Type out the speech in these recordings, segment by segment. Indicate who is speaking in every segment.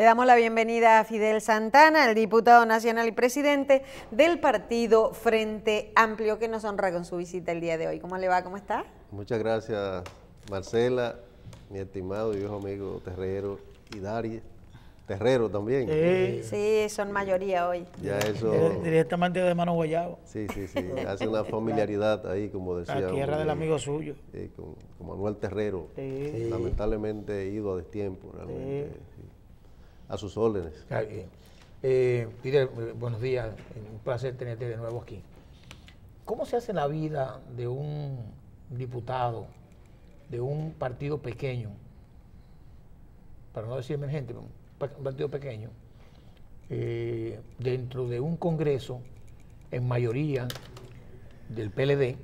Speaker 1: Le damos la bienvenida a Fidel Santana, el diputado nacional y presidente del partido Frente Amplio, que nos honra con su visita el día de hoy. ¿Cómo le va? ¿Cómo está?
Speaker 2: Muchas gracias, Marcela, mi estimado y viejo amigo Terrero y Dari. Terrero también.
Speaker 1: Sí, son mayoría hoy.
Speaker 2: Ya eso.
Speaker 3: Directamente de Mano Guayabo.
Speaker 2: Sí, hace una familiaridad ahí, como decía.
Speaker 3: La tierra del amigo suyo.
Speaker 2: Con Manuel Terrero.
Speaker 3: Sí.
Speaker 2: Lamentablemente ido a destiempo, realmente. Sí. A sus órdenes.
Speaker 4: Está bien. Fidel, buenos días. Un placer tenerte de nuevo aquí. ¿Cómo se hace la vida de un diputado de un partido pequeño, para no decir emergente, un partido pequeño, dentro de un congreso en mayoría del PLD?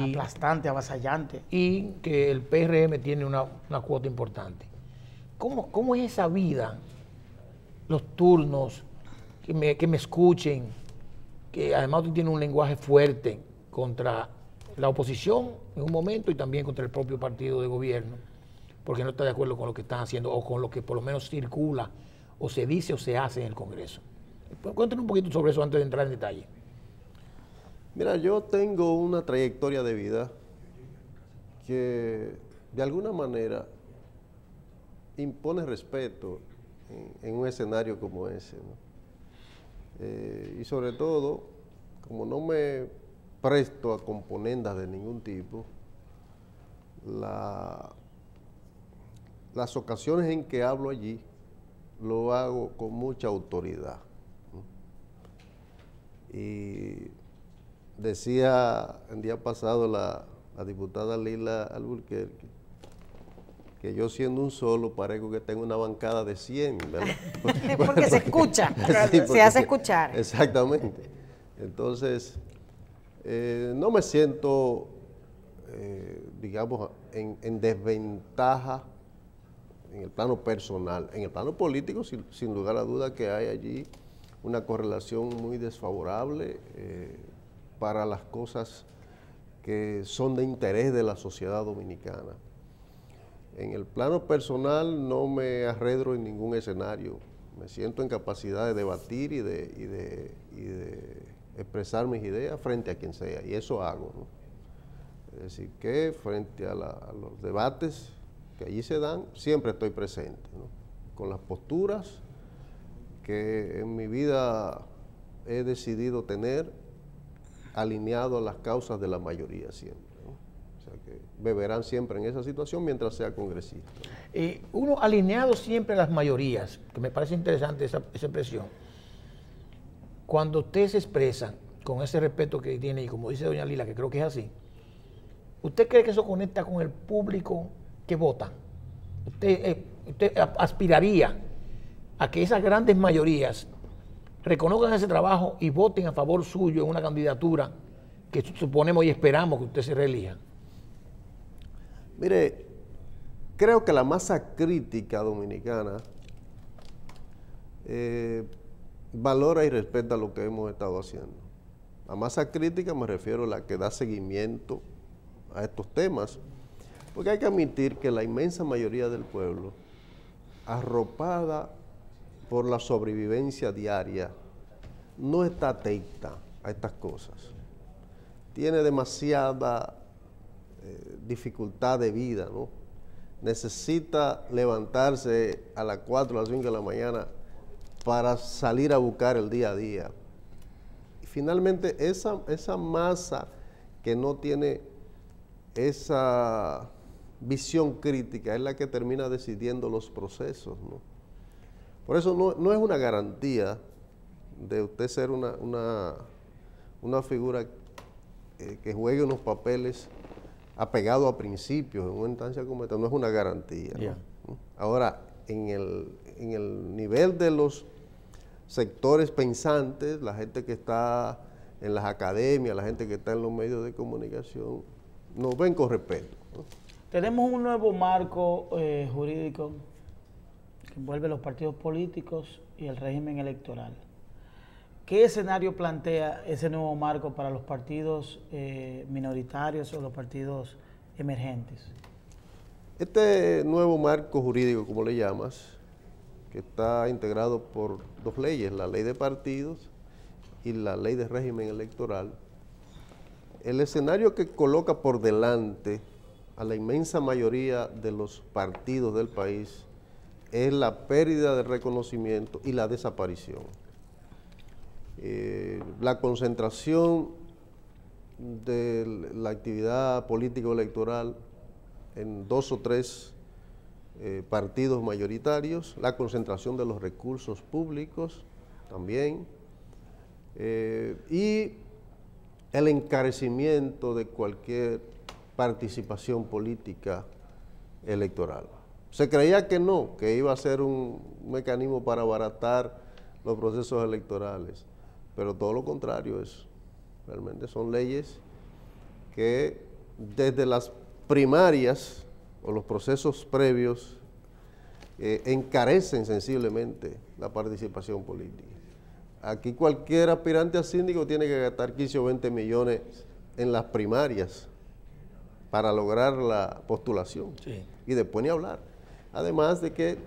Speaker 3: Aplastante, avasallante.
Speaker 4: Y que el PRM tiene una cuota importante. ¿Cómo es esa vida? Los turnos, que me escuchen, que además tú tienes un lenguaje fuerte contra la oposición en un momento y también contra el propio partido de gobierno, porque no está de acuerdo con lo que están haciendo o con lo que por lo menos circula o se dice o se hace en el Congreso. Cuéntanos un poquito sobre eso antes de entrar en detalle.
Speaker 2: Mira, yo tengo una trayectoria de vida que de alguna manera impone respeto en un escenario como ese, ¿no? Y sobre todo, como no me presto a componendas de ningún tipo, las ocasiones en que hablo allí lo hago con mucha autoridad, ¿no? Y decía el día pasado la diputada Lila Alburquerque que yo siendo un solo parezco que tengo una bancada de 100, ¿verdad?
Speaker 1: Porque se escucha,
Speaker 2: sí,
Speaker 1: se hace escuchar.
Speaker 2: Exactamente. Entonces, no me siento, digamos, en desventaja en el plano personal. En el plano político, sin lugar a duda que hay allí una correlación muy desfavorable para las cosas que son de interés de la sociedad dominicana. En el plano personal no me arredro en ningún escenario. Me siento en capacidad de debatir y de expresar mis ideas frente a quien sea, y eso hago, ¿no? Es decir, que frente a los debates que allí se dan, siempre estoy presente, ¿no? Con las posturas que en mi vida he decidido tener, alineado a las causas de la mayoría siempre, ¿no? O sea que beberán siempre en esa situación mientras sea congresista.
Speaker 4: Uno alineado siempre a las mayorías, que me parece interesante esa expresión. Cuando usted se expresa con ese respeto que tiene, y como dice doña Lila, que creo que es así, ¿usted cree que eso conecta con el público que vota? ¿Usted aspiraría a que esas grandes mayorías reconozcan ese trabajo y voten a favor suyo en una candidatura que suponemos y esperamos que usted se reelija?
Speaker 2: Mire, creo que la masa crítica dominicana valora y respeta lo que hemos estado haciendo. La masa crítica me refiero a la que da seguimiento a estos temas, porque hay que admitir que la inmensa mayoría del pueblo, arropada por la sobrevivencia diaria, no está atenta a estas cosas. Tiene demasiada dificultad de vida, ¿no? Necesita levantarse a las 4 o las 5 de la mañana para salir a buscar el día a día. Y finalmente esa masa que no tiene esa visión crítica es la que termina decidiendo los procesos, ¿no? Por eso no es una garantía de usted ser una figura que juegue unos papeles apegado a principios en una instancia como esta, no es una garantía, ¿no?
Speaker 4: Yeah.
Speaker 2: Ahora, en el nivel de los sectores pensantes, la gente que está en las academias, la gente que está en los medios de comunicación, nos ven con respeto, ¿no?
Speaker 3: Tenemos un nuevo marco jurídico que envuelve los partidos políticos y el régimen electoral. ¿Qué escenario plantea ese nuevo marco para los partidos minoritarios o los partidos emergentes?
Speaker 2: Este nuevo marco jurídico, como le llamas, que está integrado por dos leyes, la ley de partidos y la ley de régimen electoral. El escenario que coloca por delante a la inmensa mayoría de los partidos del país es la pérdida de reconocimiento y la desaparición. La concentración de la actividad político-electoral en 2 o 3 partidos mayoritarios, la concentración de los recursos públicos también, y el encarecimiento de cualquier participación política electoral. Se creía que no, que iba a ser un mecanismo para abaratar los procesos electorales, pero todo lo contrario es. Realmente son leyes que desde las primarias o los procesos previos encarecen sensiblemente la participación política. Aquí cualquier aspirante a síndico tiene que gastar 15 o 20 millones en las primarias para lograr la postulación. Sí. Y después ni hablar. Además de que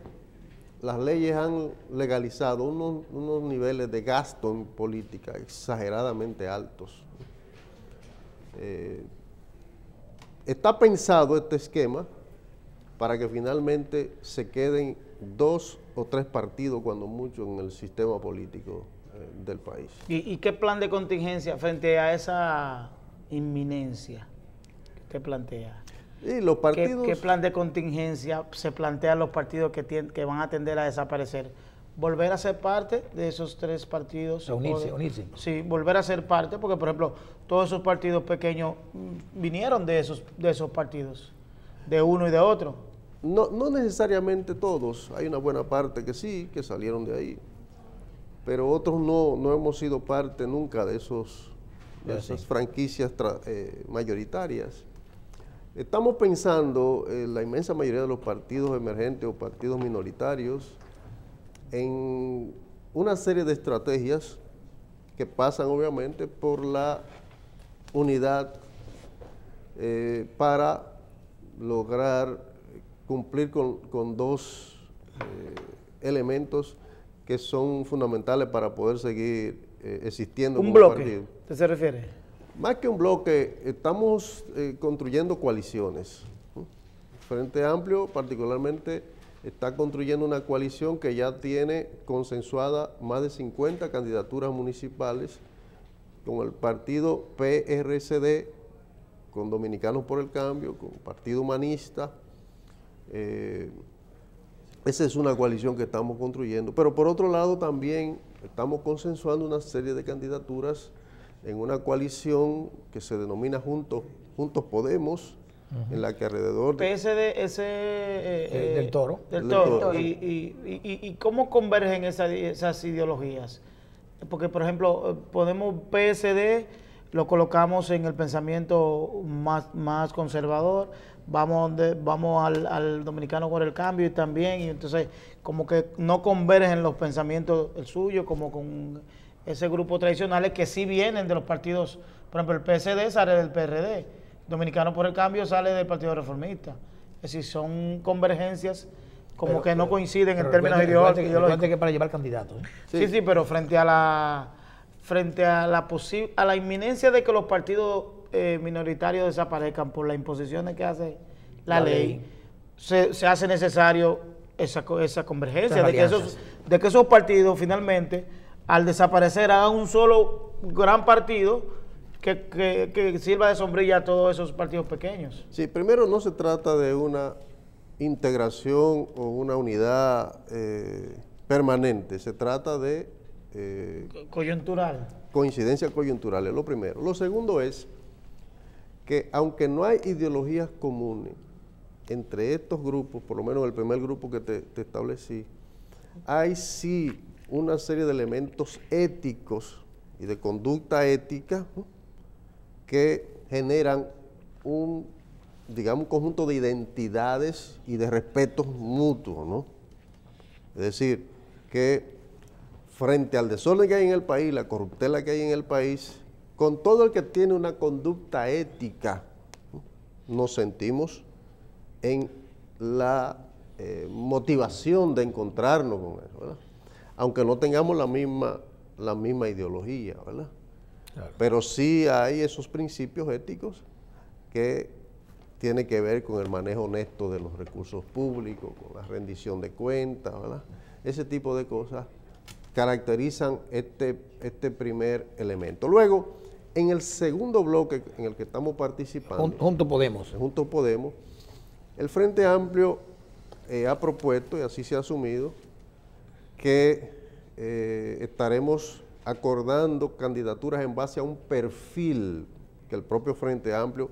Speaker 2: las leyes han legalizado unos niveles de gasto en política exageradamente altos. Está pensado este esquema para que finalmente se queden 2 o 3 partidos, cuando mucho, en el sistema político del país.
Speaker 3: ¿Y qué plan de contingencia frente a esa inminencia que usted plantea?
Speaker 2: Y los partidos,
Speaker 3: ¿Qué plan de contingencia se plantean los partidos que van a tender a desaparecer? ¿Volver a ser parte de esos 3 partidos?
Speaker 4: Unirse.
Speaker 3: Sí, volver a ser parte, porque por ejemplo, todos esos partidos pequeños vinieron de esos partidos, de uno y de otro.
Speaker 2: No necesariamente todos, hay una buena parte que sí, que salieron de ahí, pero otros no hemos sido parte nunca de esas franquicias mayoritarias. Estamos pensando, la inmensa mayoría de los partidos emergentes o partidos minoritarios, en una serie de estrategias que pasan obviamente por la unidad para lograr cumplir con 2 elementos que son fundamentales para poder seguir existiendo
Speaker 3: como bloque, partido. ¿Usted se refiere?
Speaker 2: Más que un bloque, estamos construyendo coaliciones. Frente Amplio particularmente está construyendo una coalición que ya tiene consensuada más de 50 candidaturas municipales con el partido PRCD, con Dominicanos por el Cambio, con Partido Humanista. Esa es una coalición que estamos construyendo, pero por otro lado también estamos consensuando una serie de candidaturas en una coalición que se denomina Juntos Podemos, en la que alrededor de...
Speaker 3: PSD,
Speaker 4: del Toro.
Speaker 3: Del Toro. ¿Y cómo convergen esas ideologías? Porque, por ejemplo, ponemos PSD, lo colocamos en el pensamiento más conservador, vamos al Dominicano por el Cambio y también, y entonces como que no convergen los pensamientos el suyo como con ese grupo tradicionales que sí vienen de los partidos. Por ejemplo, el PSD sale del PRD, Dominicano por el Cambio sale del Partido Reformista. Es decir, son convergencias como que no coinciden en términos ideológicos.
Speaker 4: Que para llevar candidatos.
Speaker 3: Sí, pero frente a la inminencia de que los partidos minoritarios desaparezcan por las imposiciones que hace la ley, se hace necesario esa convergencia, de que esos partidos finalmente, al desaparecer, hagan un solo gran partido que sirva de sombrilla a todos esos partidos pequeños.
Speaker 2: Sí, primero no se trata de una integración o una unidad permanente, se trata de...
Speaker 3: coyuntural.
Speaker 2: Coincidencia coyuntural es lo primero. Lo segundo es que aunque no hay ideologías comunes entre estos grupos, por lo menos el primer grupo que te establecí, hay sí una serie de elementos éticos y de conducta ética que generan un conjunto de identidades y de respetos mutuos, ¿no? Es decir, que frente al desorden que hay en el país, la corruptela que hay en el país, con todo el que tiene una conducta ética, nos sentimos en la motivación de encontrarnos con eso, ¿verdad? Aunque no tengamos la misma ideología, ¿verdad? Claro. Pero sí hay esos principios éticos que tienen que ver con el manejo honesto de los recursos públicos, con la rendición de cuentas, ¿verdad? Ese tipo de cosas caracterizan este primer elemento. Luego, en el segundo bloque en el que estamos participando,
Speaker 4: Juntos Podemos.
Speaker 2: Juntos Podemos, el Frente Amplio ha propuesto, y así se ha asumido, que estaremos acordando candidaturas en base a un perfil que el propio Frente Amplio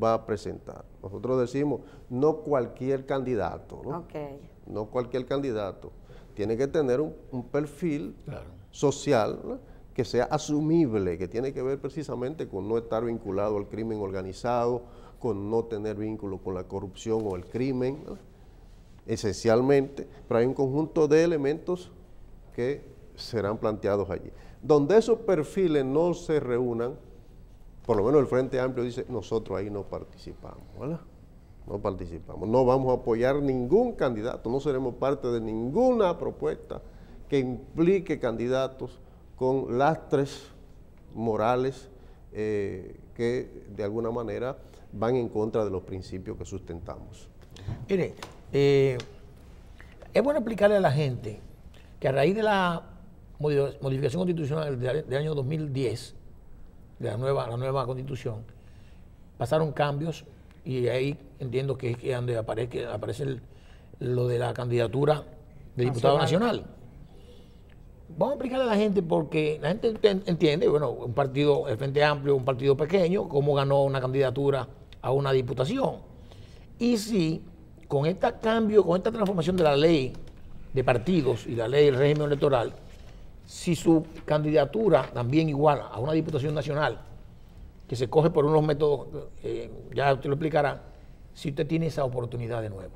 Speaker 2: va a presentar. Nosotros decimos, no cualquier candidato, ¿no?
Speaker 1: Okay.
Speaker 2: No cualquier candidato. Tiene que tener un perfil social, ¿no?, que sea asumible, que tiene que ver precisamente con no estar vinculado al crimen organizado, con no tener vínculo con la corrupción o el crimen, ¿no?, esencialmente, pero hay un conjunto de elementos que serán planteados allí. Donde esos perfiles no se reúnan, por lo menos el Frente Amplio dice, nosotros ahí no participamos, ¿verdad? No participamos, no vamos a apoyar ningún candidato, no seremos parte de ninguna propuesta que implique candidatos con lastres morales que de alguna manera van en contra de los principios que sustentamos.
Speaker 4: Mire, es bueno explicarle a la gente que a raíz de la modificación constitucional del año 2010, de la nueva constitución, pasaron cambios y ahí entiendo que es que donde aparece lo de la candidatura de diputado nacional. Vamos a explicarle a la gente porque la gente entiende, bueno, un partido, el Frente Amplio, un partido pequeño, cómo ganó una candidatura a una diputación. Y si con este cambio, con esta transformación de la ley de partidos y la ley del régimen electoral, si su candidatura también igual a una diputación nacional, que se coge por unos métodos, ya usted lo explicará, si usted tiene esa oportunidad de nuevo.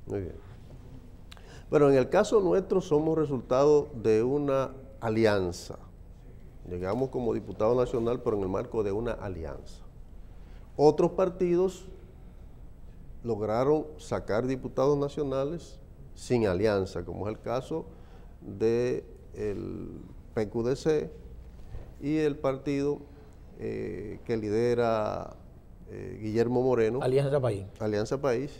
Speaker 2: Muy bien. Bueno, en el caso nuestro somos resultado de una alianza. Llegamos como diputado nacional, pero en el marco de una alianza. Otros partidos lograron sacar diputados nacionales sin alianza, como es el caso del PQDC y el partido que lidera Guillermo Moreno.
Speaker 4: Alianza País.
Speaker 2: Alianza País,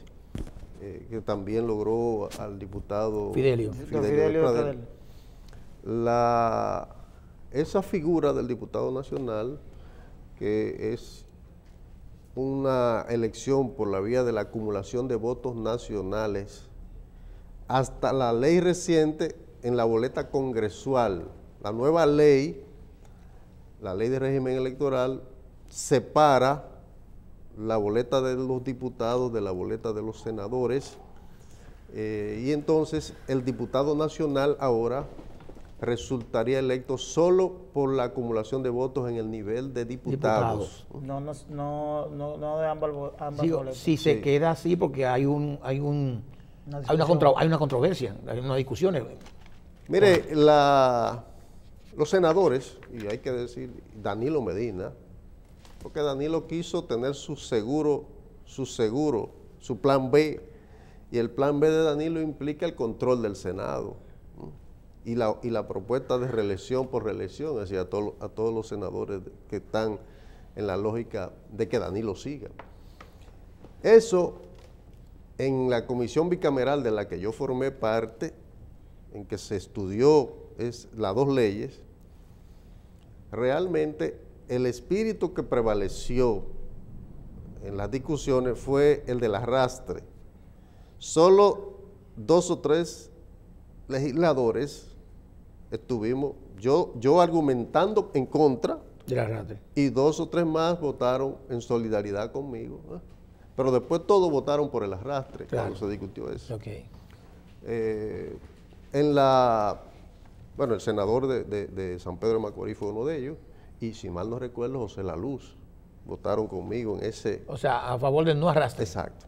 Speaker 2: que también logró al diputado
Speaker 4: Fidelio
Speaker 2: Pradel. Esa figura del diputado nacional, que es una elección por la vía de la acumulación de votos nacionales, hasta la ley reciente en la boleta congresual, la nueva ley, la ley de régimen electoral, separa la boleta de los diputados de la boleta de los senadores, y entonces el diputado nacional ahora resultaría electo solo por la acumulación de votos en el nivel de diputados.
Speaker 3: No de ambas boletas.
Speaker 4: Si se queda así, porque hay una controversia, hay unas discusiones.
Speaker 2: Mire, los senadores, y hay que decir Danilo Medina, porque Danilo quiso tener su plan B, y el plan B de Danilo implica el control del Senado, ¿no?, y la propuesta de reelección por reelección, es decir, a todos los senadores que están en la lógica de que Danilo siga. Eso, en la comisión bicameral de la que yo formé parte, en que se estudió las dos leyes, realmente el espíritu que prevaleció en las discusiones fue el del arrastre. Solo 2 o 3 legisladores estuvimos, yo argumentando en contra,
Speaker 4: del arrastre,
Speaker 2: y 2 o 3 más votaron en solidaridad conmigo, ¿eh? Pero después todos votaron por el arrastre, claro, cuando se discutió eso.
Speaker 4: Okay.
Speaker 2: Bueno, el senador de San Pedro de Macorís fue uno de ellos, y si mal no recuerdo, José La Luz, votaron conmigo en ese...
Speaker 4: O sea, a favor del no arrastre.
Speaker 2: Exacto.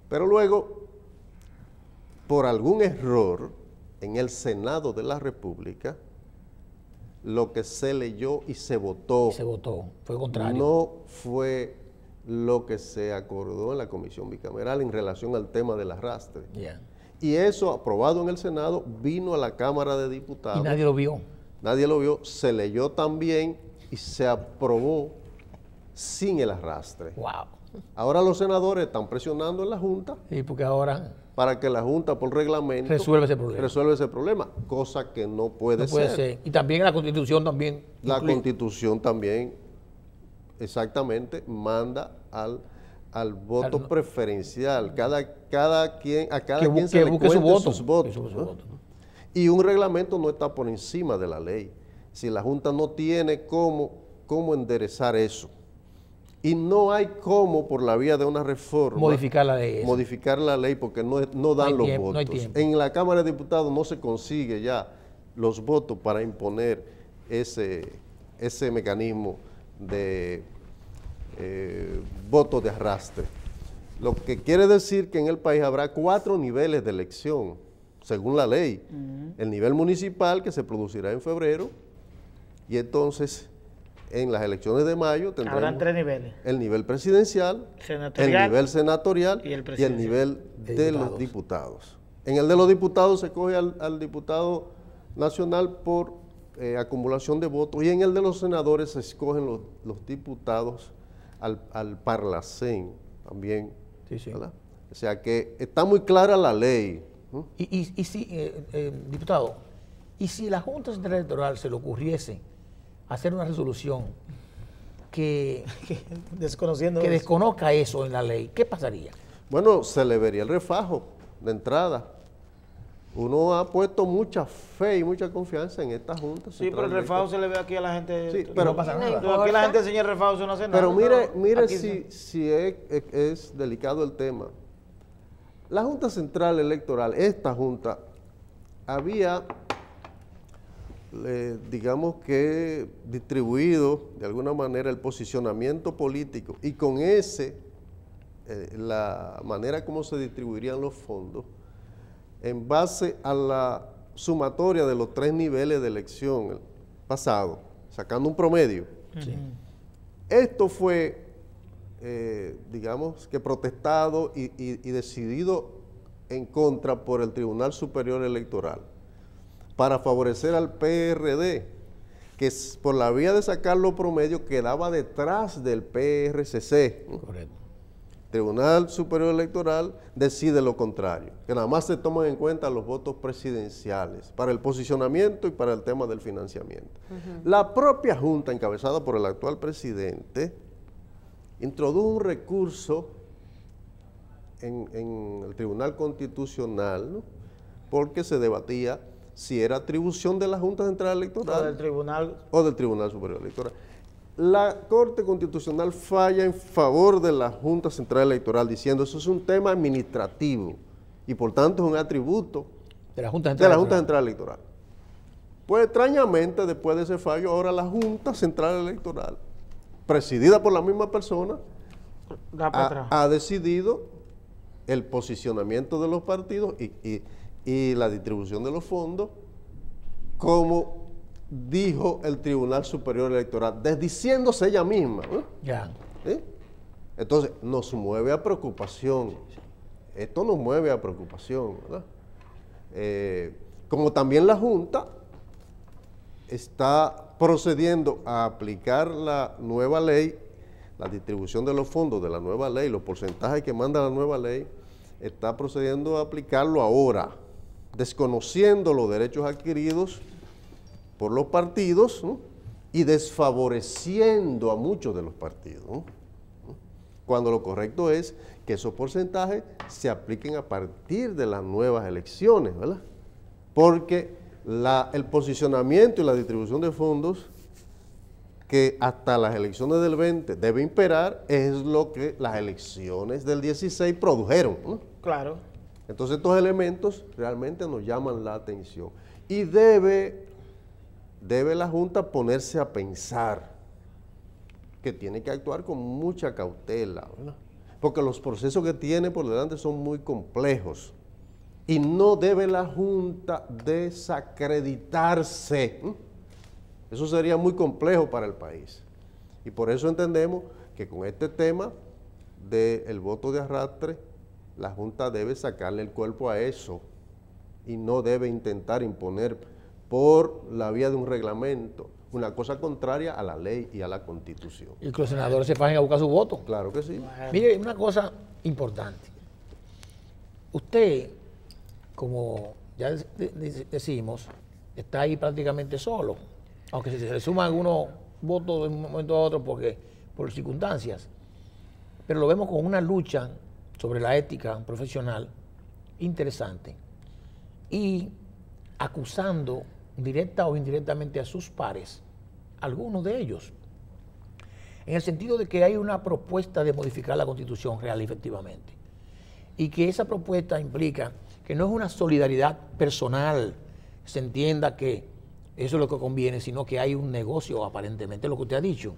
Speaker 2: Pero luego, por algún error, en el Senado de la República, lo que se leyó y se votó...
Speaker 4: Fue contrario.
Speaker 2: No fue lo que se acordó en la comisión bicameral en relación al tema del arrastre.
Speaker 4: Yeah.
Speaker 2: Y eso, aprobado en el Senado, vino a la Cámara de Diputados.
Speaker 4: Y nadie lo vio.
Speaker 2: Nadie lo vio, se leyó también y se aprobó sin el arrastre.
Speaker 4: Wow.
Speaker 2: Ahora los senadores están presionando en la Junta
Speaker 4: Sí, porque ahora
Speaker 2: para que la Junta, por reglamento,
Speaker 4: resuelve ese problema.
Speaker 2: Cosa que no puede,
Speaker 4: No puede ser. Y también la Constitución también.
Speaker 2: La
Speaker 4: incluye.
Speaker 2: Constitución también, exactamente, manda al voto preferencial. Cada quien se le
Speaker 4: busque su
Speaker 2: cuenten
Speaker 4: voto.
Speaker 2: sus votos,
Speaker 4: Que busque su
Speaker 2: ¿no?
Speaker 4: voto, ¿no?
Speaker 2: Y un reglamento no está por encima de la ley. Si la Junta no tiene cómo enderezar eso, y no hay cómo, por la vía de una reforma,
Speaker 4: Modificar la ley esa.
Speaker 2: modificar la ley porque no dan
Speaker 4: No hay
Speaker 2: los
Speaker 4: tiempo,
Speaker 2: votos.
Speaker 4: no hay tiempo.
Speaker 2: En la Cámara de Diputados no se consigue ya los votos para imponer ese mecanismo de voto de arrastre. Lo que quiere decir que en el país habrá 4 niveles de elección, según la ley. El nivel municipal, que se producirá en febrero, y entonces en las elecciones de mayo tendremos
Speaker 3: Habrán 3 niveles.
Speaker 2: el nivel presidencial,
Speaker 3: Senatorial,
Speaker 2: el nivel senatorial
Speaker 3: y el
Speaker 2: el
Speaker 3: presidencial.
Speaker 2: nivel
Speaker 4: De
Speaker 2: de
Speaker 4: diputados.
Speaker 2: los diputados. En el de los diputados se coge al diputado nacional por acumulación de votos, y en el de los senadores se escogen los diputados al Parlacén también.
Speaker 4: Sí, sí.
Speaker 2: ¿Verdad? O sea que está muy clara la ley, ¿no?
Speaker 4: Y si, diputado, y si la Junta Central Electoral se le ocurriese hacer una resolución que
Speaker 3: Desconociendo eso.
Speaker 4: desconozca eso en la ley, ¿qué pasaría?
Speaker 2: Bueno, se le vería el refajo de entrada. Uno ha puesto mucha fe y mucha confianza en esta Junta.
Speaker 3: Sí, pero el
Speaker 2: Central
Speaker 3: refajo
Speaker 2: Electoral.
Speaker 3: se le ve aquí a la gente.
Speaker 2: Sí, pero
Speaker 4: no pasa
Speaker 1: No
Speaker 4: nada.
Speaker 1: importa.
Speaker 3: Aquí la gente enseña el refajo, eso no hace nada.
Speaker 2: Pero mire
Speaker 3: Aquí
Speaker 2: si es delicado el tema. La Junta Central Electoral, esta Junta, había, digamos que, distribuido de alguna manera el posicionamiento político, y con la manera como se distribuirían los fondos, en base a la sumatoria de los 3 niveles de elección pasado, sacando un promedio.
Speaker 4: Sí.
Speaker 2: Esto fue, digamos que protestado y decidido en contra por el Tribunal Superior Electoral para favorecer al PRD, que por la vía de sacar los promedios quedaba detrás del PRCC. ¿no?
Speaker 4: Correcto.
Speaker 2: Tribunal Superior Electoral decide lo contrario, que nada más se toman en cuenta los votos presidenciales para el posicionamiento y para el tema del financiamiento. La propia Junta, encabezada por el actual presidente, introdujo un recurso en el Tribunal Constitucional, ¿no? Porque se debatía si era atribución de la Junta Central Electoral
Speaker 3: del tribunal.
Speaker 2: o del Tribunal Superior Electoral. La Corte Constitucional falla en favor de la Junta Central Electoral, diciendo eso es un tema administrativo y por tanto es un atributo
Speaker 4: De la Junta
Speaker 2: de
Speaker 4: Central
Speaker 2: la Junta
Speaker 4: Electoral.
Speaker 2: Central Electoral. Pues extrañamente, después de ese fallo, ahora la Junta Central Electoral, presidida por la misma persona,
Speaker 3: Da para atrás.
Speaker 2: ha decidido el posicionamiento de los partidos y la distribución de los fondos, como dijo el Tribunal Superior Electoral, desdiciéndose ella misma, ¿no?
Speaker 4: Ya.
Speaker 2: ¿Sí? Entonces, nos mueve a preocupación. Esto nos mueve a preocupación, ¿verdad? Como también la Junta está procediendo a aplicar la nueva ley, la distribución de los fondos de la nueva ley, los porcentajes que manda la nueva ley, está procediendo a aplicarlo ahora, desconociendo los derechos adquiridos por los partidos, ¿no? Y desfavoreciendo a muchos de los partidos, ¿no? Cuando lo correcto es que esos porcentajes se apliquen a partir de las nuevas elecciones, ¿verdad? Porque el posicionamiento y la distribución de fondos que hasta las elecciones del 20 debe imperar es lo que las elecciones del 16 produjeron, ¿no?
Speaker 3: Claro.
Speaker 2: Entonces estos elementos realmente nos llaman la atención y debe la Junta ponerse a pensar que tiene que actuar con mucha cautela, ¿verdad? Porque los procesos que tiene por delante son muy complejos y no debe la Junta desacreditarse. Eso sería muy complejo para el país y por eso entendemos que con este tema del voto de arrastre, la Junta debe sacarle el cuerpo a eso y no debe intentar imponer por la vía de un reglamento una cosa contraria a la ley y a la Constitución.
Speaker 4: Y que los senadores se fajen a buscar su voto.
Speaker 2: Claro que sí.
Speaker 4: Mire, una cosa importante. Usted, como ya decimos, está ahí prácticamente solo, aunque se le suman algunos votos de un momento a otro por circunstancias, pero lo vemos con una lucha sobre la ética profesional interesante y acusando directa o indirectamente a sus pares, algunos de ellos, en el sentido de que hay una propuesta de modificar la Constitución real y efectivamente, y que esa propuesta implica que no es una solidaridad personal, se entienda que eso es lo que conviene, sino que hay un negocio aparentemente, lo que usted ha dicho.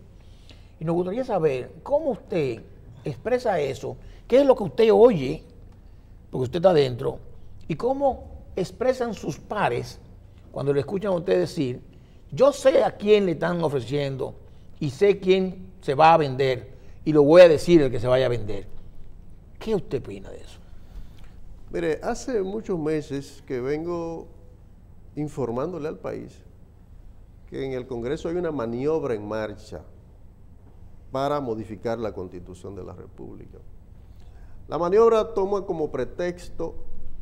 Speaker 4: Y nos gustaría saber cómo usted expresa eso, qué es lo que usted oye, porque usted está adentro, y cómo expresan sus pares cuando le escuchan a usted decir, yo sé a quién le están ofreciendo y sé quién se va a vender y lo voy a decir el que se vaya a vender. ¿Qué usted opina de eso?
Speaker 2: Mire, hace muchos meses que vengo informándole al país que en el Congreso hay una maniobra en marcha para modificar la Constitución de la República. La maniobra toma como pretexto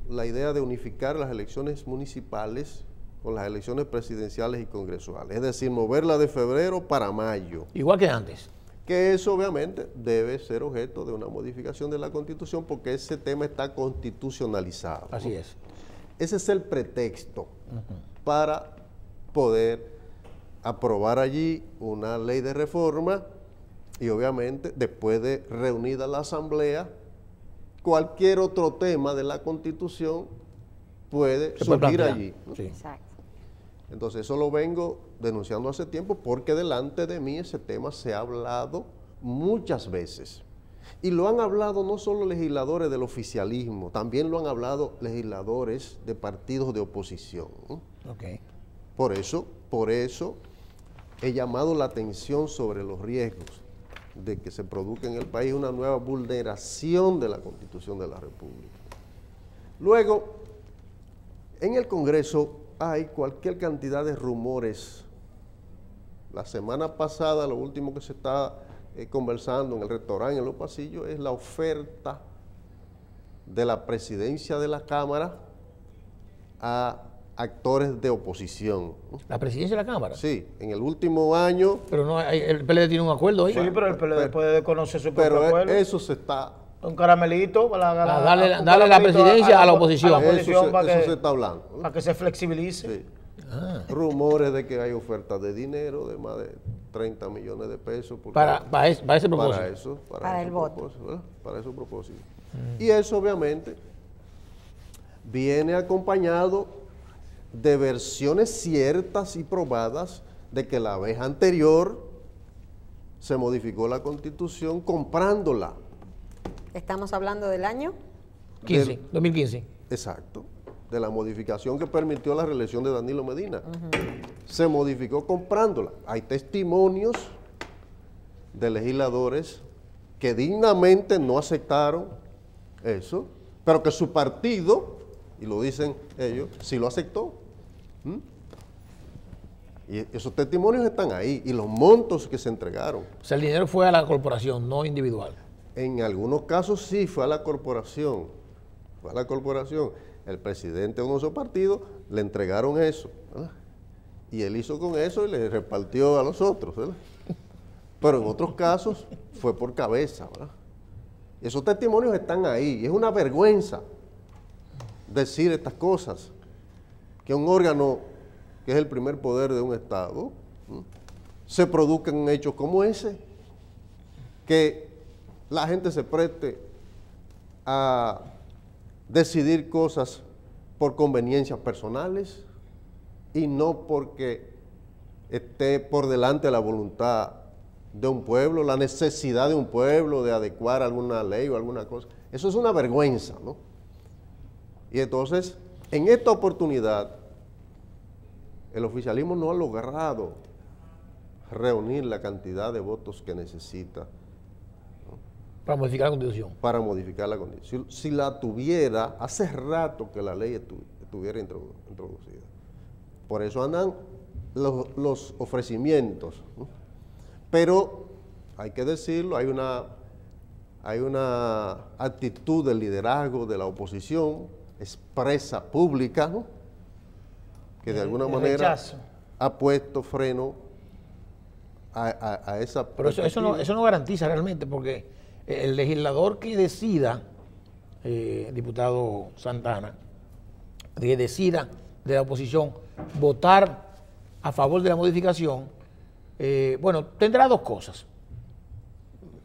Speaker 2: la idea de unificar las elecciones municipales con las elecciones presidenciales y congresuales, es decir, moverla de febrero para mayo.
Speaker 4: Igual que antes.
Speaker 2: Que eso obviamente debe ser objeto de una modificación de la Constitución porque ese tema está constitucionalizado.
Speaker 4: Así es.
Speaker 2: Ese es el pretexto para poder aprobar allí una ley de reforma y obviamente después de reunida la Asamblea, cualquier otro tema de la Constitución puede surgir allí, ¿no?
Speaker 4: Sí.
Speaker 1: Exacto.
Speaker 2: Entonces eso lo vengo denunciando hace tiempo porque delante de mí ese tema se ha hablado muchas veces. Y lo han hablado no solo legisladores del oficialismo, también lo han hablado legisladores de partidos de oposición, ¿no?
Speaker 4: Okay.
Speaker 2: Por eso he llamado la atención sobre los riesgos de que se produzca en el país una nueva vulneración de la Constitución de la República. Luego, en el Congreso hay cualquier cantidad de rumores. La semana pasada, lo último que se está conversando en el restaurante, en los pasillos, es la oferta de la presidencia de la Cámara a actores de oposición.
Speaker 4: ¿La presidencia de la Cámara?
Speaker 2: Sí, en el último año.
Speaker 4: Pero no, el PLD tiene un acuerdo ahí.
Speaker 3: Sí, pero el PLD puede conocer su propio
Speaker 2: Pero
Speaker 3: acuerdo.
Speaker 2: eso se está.
Speaker 3: Un caramelito para
Speaker 4: darle la presidencia a la oposición.
Speaker 2: Eso
Speaker 3: para
Speaker 2: se está hablando, ¿no?
Speaker 3: para que se flexibilice.
Speaker 2: Sí. Rumores de que hay ofertas de dinero de más de 30 millones de pesos.
Speaker 4: Para ese propósito.
Speaker 1: Para el voto.
Speaker 2: Para esos propósitos. Y eso obviamente viene acompañado de versiones ciertas y probadas de que la vez anterior se modificó la Constitución comprándola.
Speaker 1: Estamos hablando del año
Speaker 4: 2015.
Speaker 2: Exacto, de la modificación que permitió la reelección de Danilo Medina. Se modificó comprándola. Hay testimonios de legisladores que dignamente no aceptaron eso, pero que su partido, y lo dicen ellos, sí lo aceptó. Y esos testimonios están ahí, y los montos que se entregaron.
Speaker 4: O sea, el dinero fue a la corporación, no individual.
Speaker 2: En algunos casos sí fue a la corporación. Fue a la corporación. El presidente de uno de esos partidos le entregaron eso, ¿verdad? Y él hizo con eso y le repartió a los otros, ¿verdad? Pero en otros casos fue por cabeza, ¿verdad? Y esos testimonios están ahí. Y es una vergüenza decir estas cosas. Que un órgano que es el primer poder de un Estado, ¿no?, se produzcan hechos como ese, que la gente se preste a decidir cosas por conveniencias personales y no porque esté por delante la voluntad de un pueblo, la necesidad de un pueblo de adecuar alguna ley o alguna cosa. Eso es una vergüenza, ¿no? Y entonces, en esta oportunidad, el oficialismo no ha logrado reunir la cantidad de votos que necesita, ¿no?,
Speaker 4: Para modificar la Constitución.
Speaker 2: Para modificar la Constitución. Si la tuviera, hace rato que la ley estuviera introducida. Por eso andan los ofrecimientos, ¿no? Pero hay que decirlo, hay una actitud de liderazgo de la oposición expresa, pública, ¿no? Que de alguna manera ha puesto freno a esa
Speaker 4: Pero eso no garantiza realmente, porque el legislador que decida, diputado Santana, que decida de la oposición votar a favor de la modificación, bueno, tendrá dos cosas.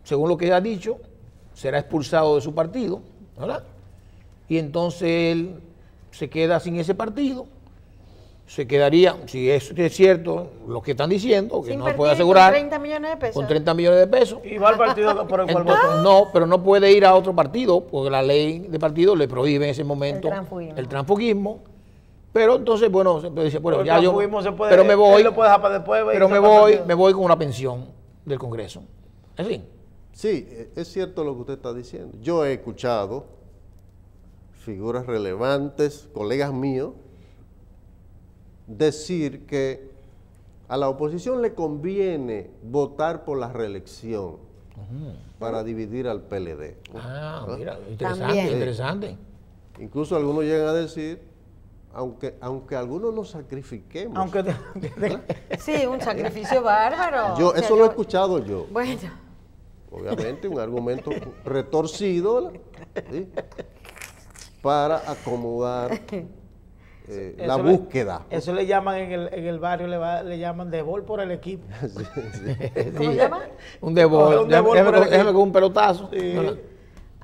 Speaker 4: Según lo que ha dicho, será expulsado de su partido, ¿verdad? Y entonces él se queda sin ese partido, se quedaría, si es cierto lo que están diciendo, que no puede asegurar,
Speaker 1: con 30 millones de pesos.
Speaker 4: Con 30 millones de pesos.
Speaker 3: Y va al partido por el cual votó.
Speaker 4: No, pero no puede ir a otro partido, porque la ley de partido le prohíbe en ese momento el transfugismo. Pero entonces, bueno, se dice, bueno,
Speaker 3: pero
Speaker 4: ya yo,
Speaker 3: puede,
Speaker 4: pero me voy,
Speaker 3: lo puede dejar para después,
Speaker 4: pero me voy con una pensión del Congreso. ¿Es así?
Speaker 2: Sí, es cierto lo que usted está diciendo. Yo he escuchado figuras relevantes, colegas míos, decir que a la oposición le conviene votar por la reelección para dividir al PLD.
Speaker 4: Ah,
Speaker 2: ¿no?
Speaker 4: mira,
Speaker 1: También.
Speaker 4: interesante.
Speaker 2: Incluso algunos llegan a decir, aunque algunos nos sacrifiquemos.
Speaker 1: Sí, un sacrificio bárbaro.
Speaker 2: Eso lo he escuchado yo.
Speaker 1: Bueno.
Speaker 2: Obviamente un argumento retorcido, ¿sí? Para acomodar la búsqueda.
Speaker 3: Eso le llaman en el barrio, le llaman debol por el equipo.
Speaker 1: ¿Cómo se llama?
Speaker 4: Un debol. Déjame con un pelotazo.
Speaker 3: Sí.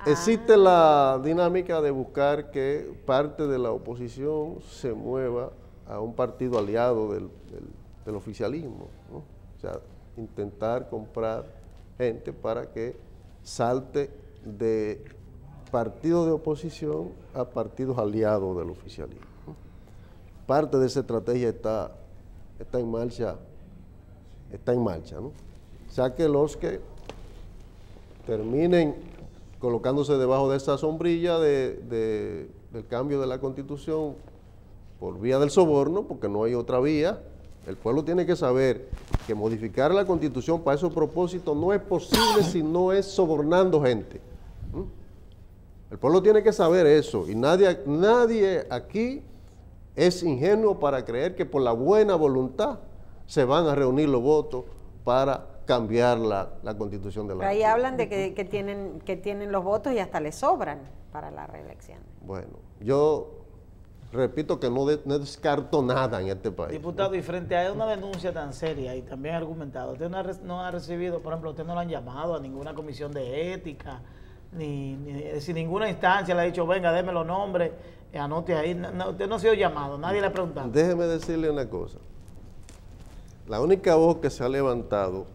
Speaker 2: Existe la dinámica de buscar que parte de la oposición se mueva a un partido aliado del oficialismo, ¿no? O sea, intentar comprar gente para que salte de partidos de oposición a partidos aliados del oficialismo, ¿no? Parte de esa estrategia está en marcha, ¿no? O sea que los que terminen colocándose debajo de esa sombrilla del cambio de la Constitución por vía del soborno, porque no hay otra vía. El pueblo tiene que saber que modificar la Constitución para esos propósitos no es posible si no es sobornando gente. El pueblo tiene que saber eso, y nadie aquí es ingenuo para creer que por la buena voluntad se van a reunir los votos para cambiar la Constitución de la
Speaker 1: Ahí
Speaker 2: República.
Speaker 1: hablan de que tienen los votos y hasta les sobran para la reelección.
Speaker 2: Bueno, yo repito que no descarto nada en este país.
Speaker 3: Diputado, y frente a una denuncia tan seria y también argumentada, usted no ha recibido, por ejemplo, usted no lo han llamado a ninguna comisión de ética, ni ninguna instancia le ha dicho, venga, déme los nombres, anote ahí. No, usted no ha sido llamado, nadie le ha preguntado.
Speaker 2: Déjeme decirle una cosa. La única voz que se ha levantado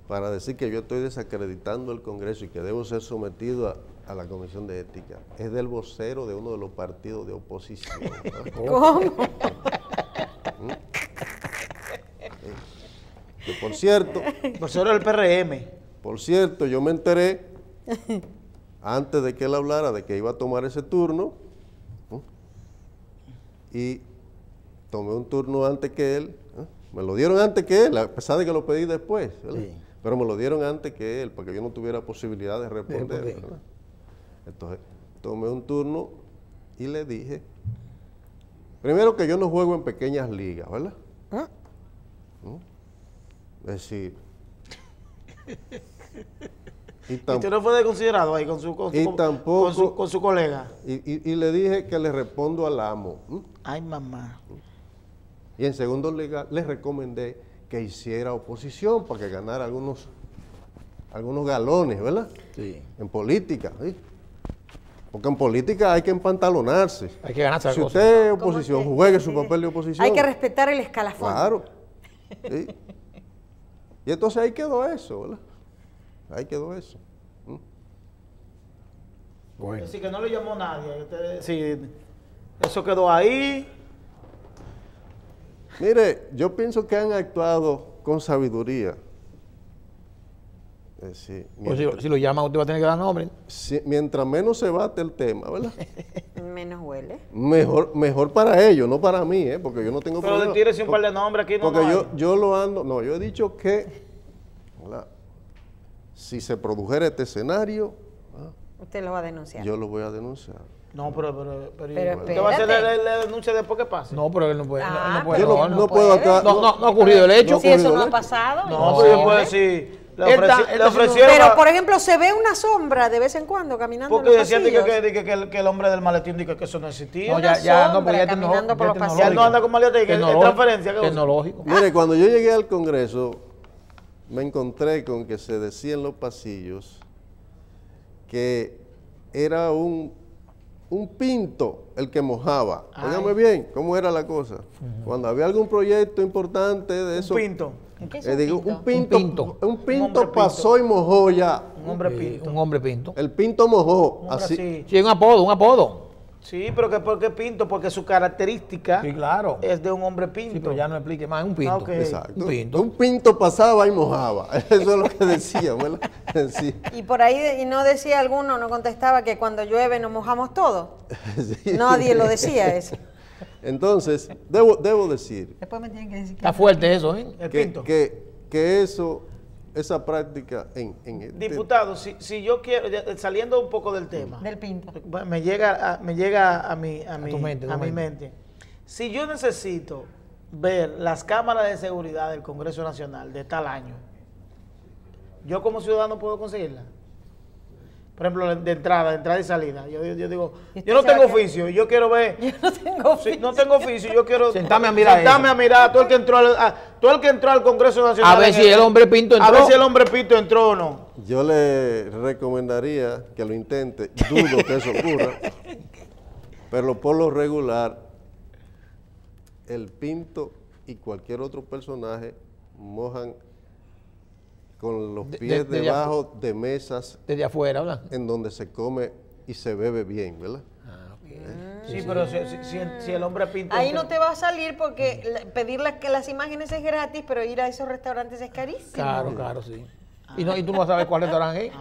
Speaker 2: para decir que yo estoy desacreditando el Congreso y que debo ser sometido a la Comisión de Ética es del vocero de uno de los partidos de oposición, ¿no?
Speaker 1: ¿Cómo?
Speaker 2: Que por cierto,
Speaker 3: Vocero del PRM.
Speaker 2: por cierto, yo me enteré antes de que él hablara de que iba a tomar ese turno, ¿no? Y tomé un turno antes que él, ¿no? Me lo dieron antes que él, a pesar de que lo pedí después, ¿verdad?
Speaker 4: Sí.
Speaker 2: Pero me lo dieron antes que él, para que yo no tuviera posibilidad de responder, ¿verdad? Entonces, tomé un turno y le dije, primero que yo no juego en pequeñas ligas, ¿verdad? ¿No? Es decir,
Speaker 3: ¿Y usted no fue desconsiderado ahí con su colega?
Speaker 2: Y le dije que le respondo al amo.
Speaker 3: Ay, mamá.
Speaker 2: Y en segundo lugar, le recomendé que hiciera oposición para que ganara algunos galones, ¿verdad?
Speaker 4: Sí.
Speaker 2: En política, ¿sí? Porque en política hay que empantalonarse.
Speaker 4: Hay que ganarse
Speaker 2: Si
Speaker 4: la cosa.
Speaker 2: usted es oposición, juegue su papel de oposición.
Speaker 1: Hay que respetar el escalafón.
Speaker 2: Claro. ¿Sí? Y entonces ahí quedó eso, ¿verdad? Ahí quedó eso.
Speaker 4: Bueno.
Speaker 3: Así que no le llamó nadie. Sí, eso quedó ahí.
Speaker 2: Mire, yo pienso que han actuado con sabiduría. Sí,
Speaker 4: Pues si lo llaman, usted va a tener que dar nombre.
Speaker 2: mientras menos se bate el tema, ¿verdad?
Speaker 1: Menos huele.
Speaker 2: Mejor para ellos, no para mí, porque yo no tengo
Speaker 3: Pero
Speaker 2: problema.
Speaker 3: tírese un par de nombres aquí.
Speaker 2: Porque
Speaker 3: no hay.
Speaker 2: yo lo ando, no, yo he dicho que, ¿verdad? Si se produjera este escenario,
Speaker 1: Usted lo va a denunciar.
Speaker 2: yo lo voy a denunciar.
Speaker 3: No, pero
Speaker 1: Pero
Speaker 3: ¿usted va a hacer
Speaker 1: espérate.
Speaker 3: la denuncia después que pase?
Speaker 4: No, pero él no puede.
Speaker 1: Ah,
Speaker 4: él no puede.
Speaker 1: pero
Speaker 2: Yo
Speaker 1: él
Speaker 2: no puedo acá.
Speaker 4: No ha ocurrido el hecho.
Speaker 2: No
Speaker 1: Si eso
Speaker 2: ocurrido
Speaker 1: no ha
Speaker 2: el hecho.
Speaker 1: pasado.
Speaker 3: No,
Speaker 1: yo
Speaker 3: pero yo
Speaker 1: sé.
Speaker 3: puedo decir,
Speaker 4: Él está
Speaker 3: le ofrecieron...
Speaker 1: Pero, por ejemplo, se ve una sombra de vez en cuando caminando
Speaker 3: porque
Speaker 1: en los
Speaker 3: decían
Speaker 1: pasillos.
Speaker 3: que el hombre del maletín dijo que eso no existía.
Speaker 4: No,
Speaker 1: Una
Speaker 4: ya, no,
Speaker 1: sombra
Speaker 4: porque ya
Speaker 1: caminando por los pasillos.
Speaker 3: Ya no anda con maletín, que es transferencia. ¿qué usa?
Speaker 4: Tecnológico.
Speaker 2: Mire, cuando yo llegué al Congreso, me encontré con que se decía en los pasillos que era un pinto el que mojaba. Óigame bien, ¿cómo era la cosa? Cuando había algún proyecto importante de eso.
Speaker 3: Un pinto.
Speaker 1: ¿Qué es un
Speaker 2: Digo,
Speaker 1: pinto?
Speaker 2: un pinto
Speaker 3: Un hombre pinto.
Speaker 2: pasó y mojó ya.
Speaker 3: Un hombre pinto.
Speaker 4: Un hombre pinto.
Speaker 2: El pinto mojó.
Speaker 3: Un hombre
Speaker 2: Así.
Speaker 3: así.
Speaker 4: Sí, un apodo.
Speaker 3: Sí, pero ¿por qué pinto? Porque su característica
Speaker 4: Sí, claro.
Speaker 3: es de un hombre pinto.
Speaker 4: Sí, pero ya no explique más, es un pinto.
Speaker 3: Ah, ok.
Speaker 2: Exacto.
Speaker 4: Un pinto.
Speaker 2: Un pinto pasaba y mojaba. Eso es lo que decía, ¿verdad? Sí.
Speaker 1: Y por ahí y no decía alguno, no contestaba que cuando llueve nos mojamos todos.
Speaker 2: Sí.
Speaker 1: Nadie lo decía eso.
Speaker 2: Entonces, debo decir
Speaker 1: Después me tienen que decir
Speaker 4: Está fuerte eso, ¿eh?
Speaker 3: El
Speaker 2: que,
Speaker 3: pinto.
Speaker 2: que esa práctica en
Speaker 3: Diputado, si yo quiero, saliendo un poco del tema,
Speaker 1: del pinto.
Speaker 3: me llega a mi
Speaker 4: tu mente,
Speaker 3: mente. Si yo necesito ver las cámaras de seguridad del Congreso Nacional de tal año, ¿yo como ciudadano puedo conseguirla? Por ejemplo, de entrada y salida. Yo digo,
Speaker 1: ¿Y usted
Speaker 3: yo no
Speaker 1: sabe
Speaker 3: tengo
Speaker 1: qué?
Speaker 3: oficio, yo quiero ver...
Speaker 1: Yo no tengo
Speaker 3: Sí,
Speaker 1: oficio.
Speaker 3: no tengo oficio, yo quiero
Speaker 4: Sentarme a mirar eso.
Speaker 3: a mirar a todo el que entró al Congreso Nacional.
Speaker 4: A ver si el hombre pinto
Speaker 3: A ver
Speaker 4: entró.
Speaker 3: si el hombre pinto entró o no.
Speaker 2: Yo le recomendaría que lo intente. Dudo que eso ocurra. Pero por lo regular, el pinto y cualquier otro personaje mojan con los pies debajo de mesas
Speaker 4: Desde afuera, ¿verdad?
Speaker 2: en donde se come y se bebe bien, ¿verdad?
Speaker 4: Ah, ok.
Speaker 3: Sí, pero si el hombre pinto
Speaker 1: Ahí
Speaker 3: entró.
Speaker 1: no te va a salir porque pedir que las imágenes es gratis, pero ir a esos restaurantes es carísimo.
Speaker 4: Claro, sí. Y tú no vas a saber cuál restaurante es.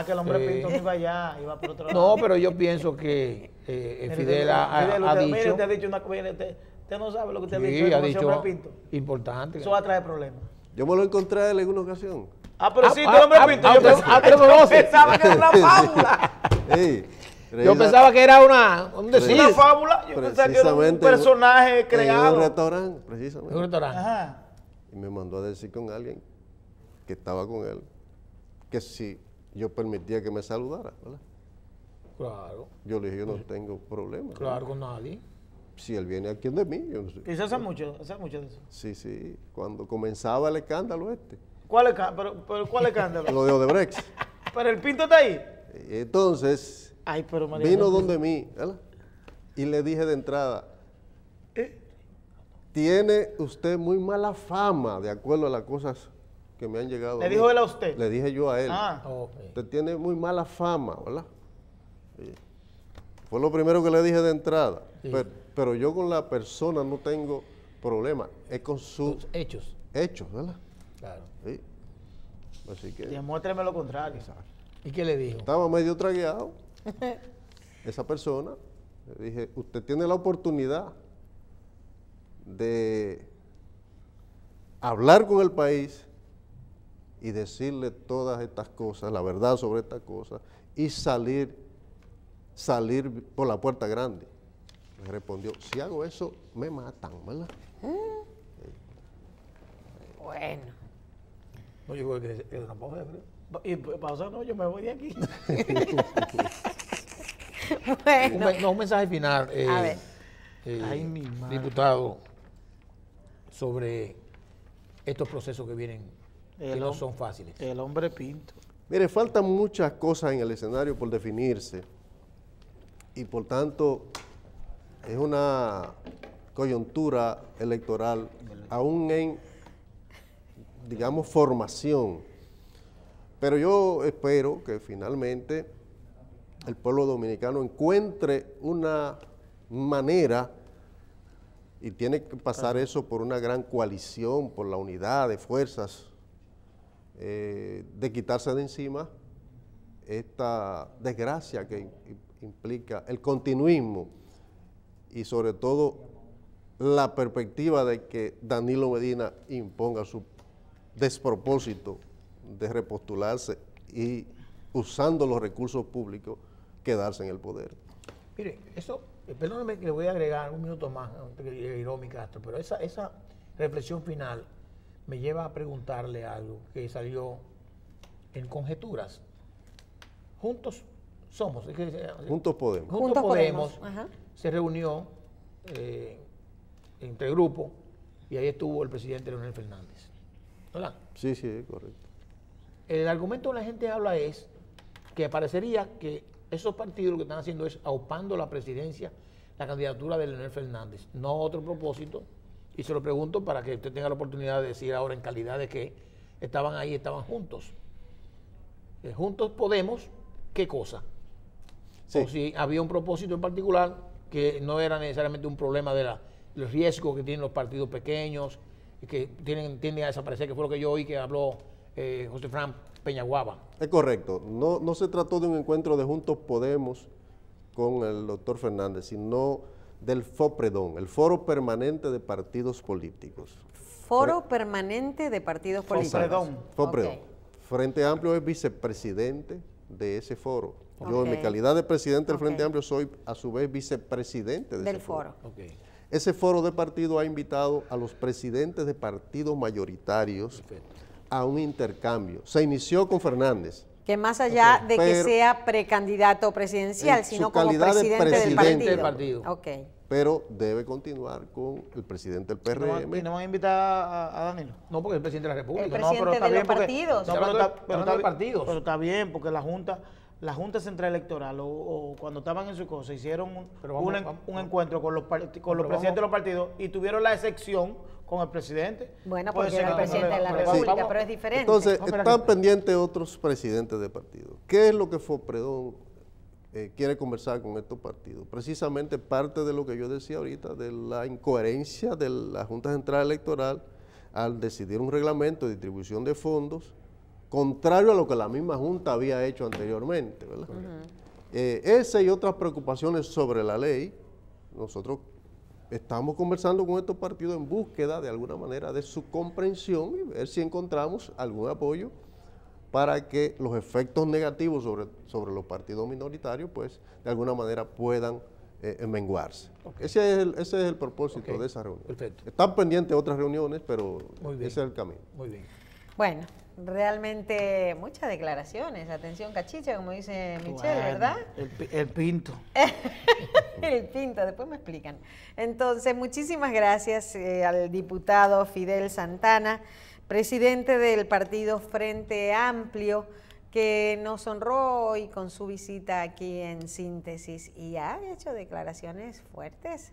Speaker 3: Que el hombre
Speaker 4: Sí.
Speaker 3: pinto no iba allá, iba por otro lado.
Speaker 4: No, pero yo pienso que
Speaker 3: Mire,
Speaker 4: Fidel ha
Speaker 3: Mire,
Speaker 4: dicho.
Speaker 3: usted ha dicho una cosa, usted no sabe lo que usted ha dicho.
Speaker 4: Sí, ha
Speaker 3: con ese hombre
Speaker 4: dicho
Speaker 3: pinto.
Speaker 4: importante.
Speaker 3: Eso va a traer problemas.
Speaker 2: Yo me lo encontré a él en una ocasión.
Speaker 3: Pero sí, el hombre pinto. Yo pensaba que era una fábula.
Speaker 2: Sí,
Speaker 4: Yo pensaba que era un decir.
Speaker 3: Una fábula. Yo pensaba que era un
Speaker 2: Precisamente
Speaker 3: personaje
Speaker 2: en
Speaker 3: creado.
Speaker 2: un restaurante,
Speaker 4: Un
Speaker 2: precisamente.
Speaker 4: restaurante.
Speaker 3: Ajá.
Speaker 2: Y me mandó a decir con alguien que estaba con él que si yo permitía que me saludara, ¿verdad?
Speaker 4: Claro,
Speaker 2: Yo le dije, yo no tengo problema.
Speaker 4: claro, con nadie.
Speaker 2: Si él viene aquí de mí, yo no sé.
Speaker 3: Y se hace mucho de eso.
Speaker 2: Sí, cuando comenzaba el escándalo este,
Speaker 3: ¿Cuál es escándalo?
Speaker 2: lo de Odebrecht.
Speaker 3: Pero el pinto está ahí.
Speaker 2: Entonces,
Speaker 3: Ay, pero María.
Speaker 2: vino donde mí, ¿verdad? Y le dije de entrada, tiene usted muy mala fama, de acuerdo a las cosas que me han llegado.
Speaker 3: ¿Le
Speaker 2: a mí".
Speaker 3: dijo él a usted?
Speaker 2: Le dije yo a él.
Speaker 3: Ah.
Speaker 4: Ok.
Speaker 2: Usted tiene muy mala fama, ¿verdad? Sí. Fue lo primero que le dije de entrada.
Speaker 4: Sí.
Speaker 2: Pero yo con la persona no tengo problema, es con sus
Speaker 4: Los hechos.
Speaker 2: hechos, ¿verdad?
Speaker 4: Claro.
Speaker 2: Sí. Así que
Speaker 3: Demuéstreme lo contrario.
Speaker 4: ¿Y qué le dijo?
Speaker 2: estaba medio tragueado esa persona. Le dije, usted tiene la oportunidad de hablar con el país y decirle todas estas cosas, la verdad sobre estas cosas, y salir por la puerta grande. Me respondió, si hago eso, me matan, ¿verdad?
Speaker 1: Bueno.
Speaker 4: No, yo creo que es una pausa, creo.
Speaker 3: Y pausa, no, yo me voy de aquí.
Speaker 1: Bueno.
Speaker 4: Un mensaje final,
Speaker 1: A ver.
Speaker 3: Ay, mi madre.
Speaker 4: diputado, sobre estos procesos que vienen, que
Speaker 3: El
Speaker 4: no
Speaker 3: hom-
Speaker 4: son fáciles.
Speaker 3: El hombre pinto.
Speaker 2: Mire, faltan muchas cosas en el escenario por definirse y por tanto es una coyuntura electoral aún en, digamos, formación. Pero yo espero que finalmente el pueblo dominicano encuentre una manera, y tiene que pasar eso por una gran coalición, por la unidad de fuerzas de quitarse de encima esta desgracia que implica el continuismo y sobre todo la perspectiva de que Danilo Medina imponga su despropósito de repostularse y usando los recursos públicos quedarse en el poder.
Speaker 4: Mire, eso, perdóneme que le voy a agregar un minuto más antes que llegue Iromi Castro, pero esa reflexión final me lleva a preguntarle algo que salió en Conjeturas. Juntos somos.
Speaker 2: Juntos Podemos.
Speaker 4: Juntos Podemos
Speaker 1: Ajá.
Speaker 4: se reunió entre grupos y ahí estuvo el presidente Leonel Fernández. ¿Verdad?
Speaker 2: Sí, sí, correcto.
Speaker 4: El argumento que la gente habla es que parecería que esos partidos lo que están haciendo es aupando la presidencia, la candidatura de Leonel Fernández, no otro propósito, y se lo pregunto para que usted tenga la oportunidad de decir ahora en calidad de que estaban ahí, estaban juntos. Juntos Podemos, ¿qué cosa?
Speaker 2: Sí.
Speaker 4: O si había un propósito en particular que no era necesariamente un problema de los riesgos que tienen los partidos pequeños, y que tienden a desaparecer, que fue lo que yo oí que habló José Fran Peñaguaba.
Speaker 2: Es correcto. No se trató de un encuentro de Juntos Podemos con el doctor Fernández, sino del FOPREDON, el Foro Permanente de Partidos Políticos.
Speaker 1: Foro Permanente de Partidos Políticos.
Speaker 2: FOPREDON.
Speaker 1: Ok.
Speaker 2: Frente Amplio es vicepresidente de ese foro. Yo en mi
Speaker 1: Ok.
Speaker 2: calidad de presidente del Frente
Speaker 1: Ok.
Speaker 2: Amplio soy a su vez vicepresidente de
Speaker 1: Del
Speaker 2: ese foro.
Speaker 1: foro.
Speaker 4: Okay.
Speaker 2: Ese foro de partido ha invitado a los presidentes de partidos mayoritarios
Speaker 4: Perfecto.
Speaker 2: a un intercambio. Se inició con Fernández.
Speaker 1: Que más allá de que
Speaker 2: Pero-
Speaker 1: sea precandidato presidencial,
Speaker 2: En su
Speaker 1: sino como
Speaker 2: calidad de
Speaker 1: presidente del
Speaker 2: presidente
Speaker 1: partido.
Speaker 4: del partido.
Speaker 1: Ok.
Speaker 2: Pero debe continuar con el presidente del PRM.
Speaker 3: ¿Y no van a invitar a Danilo?
Speaker 4: No, porque es el presidente de la República.
Speaker 1: El
Speaker 3: No,
Speaker 1: presidente
Speaker 3: pero está
Speaker 1: de
Speaker 3: bien
Speaker 1: los
Speaker 3: porque-
Speaker 1: partidos.
Speaker 3: No,
Speaker 4: Está
Speaker 3: pero
Speaker 4: hablando
Speaker 3: está,
Speaker 4: de-
Speaker 3: pero
Speaker 4: hablando de
Speaker 3: está-
Speaker 4: partidos.
Speaker 3: pero está bien porque la Junta Central Electoral o cuando estaban en su cosa hicieron
Speaker 4: Pero vamos-
Speaker 3: un encuentro con los presidentes de los partidos y tuvieron la excepción con el presidente.
Speaker 1: Bueno,
Speaker 3: Puede
Speaker 1: porque
Speaker 3: ser
Speaker 1: era el
Speaker 3: que-
Speaker 1: presidente de la
Speaker 3: Sí.
Speaker 1: República,
Speaker 3: Vamos-
Speaker 1: pero es diferente.
Speaker 2: Entonces,
Speaker 4: No, espera
Speaker 2: están
Speaker 4: que-
Speaker 2: pendientes otros presidentes de partido. ¿Qué es lo que FOPREDON quiere conversar con estos partidos? Precisamente parte de lo que yo decía ahorita, de la incoherencia de la Junta Central Electoral al decidir un reglamento de distribución de fondos, contrario a lo que la misma Junta había hecho anteriormente, ¿verdad? Esa y otras preocupaciones sobre la ley, nosotros estamos conversando con estos partidos en búsqueda de alguna manera de su comprensión y ver si encontramos algún apoyo para que los efectos negativos sobre los partidos minoritarios, pues, de alguna manera puedan menguarse. Ese es el propósito
Speaker 4: Ok.
Speaker 2: de esa reunión.
Speaker 4: Perfecto.
Speaker 2: Están pendientes otras reuniones, pero
Speaker 4: Muy bien.
Speaker 2: ese es el camino.
Speaker 4: Muy bien.
Speaker 1: Bueno, realmente muchas declaraciones. Atención, cachicha, como dice Michelle,
Speaker 3: Bueno,
Speaker 1: ¿verdad?
Speaker 3: El Pinto.
Speaker 1: El Pinto, después me explican. Entonces, muchísimas gracias al diputado Fidel Santana, presidente del partido Frente Amplio, que nos honró hoy con su visita aquí en Síntesis y ha hecho declaraciones fuertes,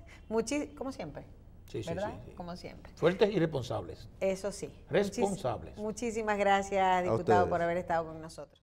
Speaker 1: como siempre,
Speaker 4: Sí, sí,
Speaker 1: ¿verdad?
Speaker 4: sí, sí.
Speaker 1: Como siempre.
Speaker 4: Fuertes y responsables.
Speaker 1: Eso sí.
Speaker 4: Responsables.
Speaker 1: Muchísimas gracias, diputado,
Speaker 2: ustedes.
Speaker 1: por haber estado con nosotros.